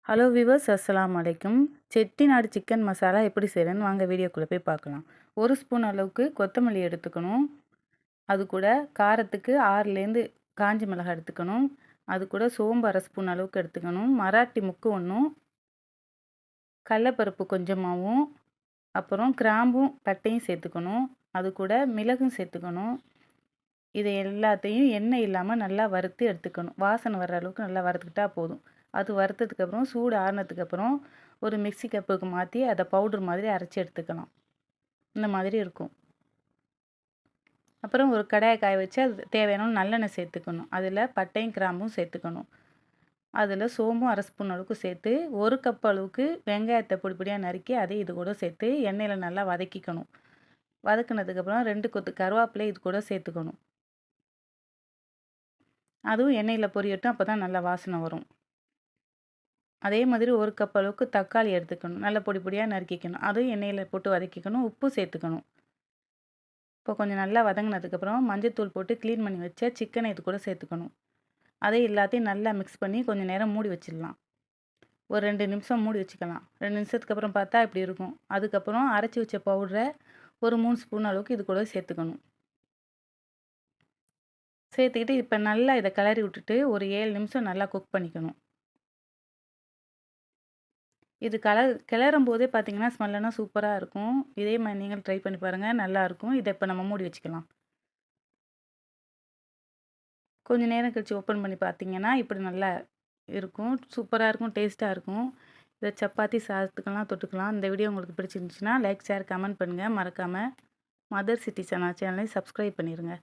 Hello viewers, அஸ்ஸலாமு அலைக்கும். Chettinad chicken masala எப்படி செய்கிறேன்னு வாங்க வீடியோக்குள்ளே போய் பார்க்கலாம். 1 ஸ்பூன் அளவுக்கு கொத்தமல்லி எடுத்துக்கணும். அது கூட காரத்துக்கு 6லேருந்து காஞ்ச மிளகாய் எடுத்துக்கணும். அது கூட சோம்பு 1/2 ஸ்பூன் அளவுக்கு எடுத்துக்கணும். மராட்டி முக்கு 1, கடலப்பருப்பு கொஞ்சமாகவும், அப்புறம் கிராம்பும் பட்டையும் சேர்த்துக்கணும். அது கூட மிளகும் சேர்த்துக்கணும். இதை எல்லாத்தையும் எண்ணெய் இல்லாமல் நல்லா வறுத்து எடுத்துக்கணும். வாசனை வர்ற அளவுக்கு நல்லா வறுத்துக்கிட்டா போதும். அது வறுத்ததுக்கப்புறம் சூடு ஆறுனதுக்கப்புறம் ஒரு மிக்ஸி கப்புக்கு மாற்றி அதை பவுடர் மாதிரி அரைச்சி எடுத்துக்கலாம். இந்த மாதிரி இருக்கும். அப்புறம் ஒரு கடாயை காய வச்சு அது தேவையான நல்லெண்ணெய் சேர்த்துக்கணும். அதில் பட்டையும் கிராம்பும் சேர்த்துக்கணும். அதில் சோம்பும் 1/2 ஸ்பூன் அளவுக்கு சேர்த்து 1 கப் அளவுக்கு வெங்காயத்தை பொடி பொடியாக நறுக்கி அதை இது கூட சேர்த்து எண்ணெயில் நல்லா வதக்கிக்கணும். வதக்குனதுக்கப்புறம் 2 கொத்து கருவேப்பிலை இது கூட சேர்த்துக்கணும். அதுவும் எண்ணெயில் பொரியட்டும், அப்போ தான் நல்லா வாசனை வரும். அதே மாதிரி 1 கப் அளவுக்கு தக்காளி எடுத்துக்கணும். நல்லா பொடி பொடியாக நறுக்கிக்கணும். அதுவும் எண்ணெயில் போட்டு வதக்கிக்கணும். உப்பு சேர்த்துக்கணும். இப்போ கொஞ்சம் நல்லா வதங்கினதுக்கப்புறம் மஞ்சத்தூள் போட்டு க்ளீன் பண்ணி வச்ச சிக்கனை இது கூட சேர்த்துக்கணும். அதை எல்லாத்தையும் நல்லா மிக்ஸ் பண்ணி கொஞ்சம் நேரம் மூடி வச்சிடலாம். ஒரு 2 நிமிஷம் மூடி வச்சுக்கலாம். 2 நிமிஷத்துக்கு அப்புறம் பார்த்தா இப்படி இருக்கும். அதுக்கப்புறம் அரைச்சி வச்ச பவுடரை ஒரு 3 ஸ்பூன் அளவுக்கு இது கூட சேர்த்துக்கணும். சேர்த்துக்கிட்டு இப்போ நல்லா இதை கிளறி விட்டுட்டு ஒரு 7 நிமிஷம் நல்லா குக் பண்ணிக்கணும். இது கிளறும் போதே பார்த்தீங்கன்னா ஸ்மெல்லாம் சூப்பராக இருக்கும். இதே மாதிரி நீங்கள் ட்ரை பண்ணி பாருங்கள், நல்லாயிருக்கும். இதை இப்போ நம்ம மூடி வச்சுக்கலாம். கொஞ்சம் நேரம் கழிச்சு ஓப்பன் பண்ணி பார்த்தீங்கன்னா இப்படி நல்லா இருக்கும். சூப்பராக இருக்கும், டேஸ்ட்டாக இருக்கும். இதை சப்பாத்தி சாதத்துக்கெல்லாம் தொட்டுக்கலாம். இந்த வீடியோ உங்களுக்கு பிடிச்சிருந்துச்சுன்னா லைக், ஷேர், கமெண்ட் பண்ணுங்கள். மறக்காமல் மதர் சிட்டி சேனலையும் சப்ஸ்கிரைப் பண்ணிடுங்க.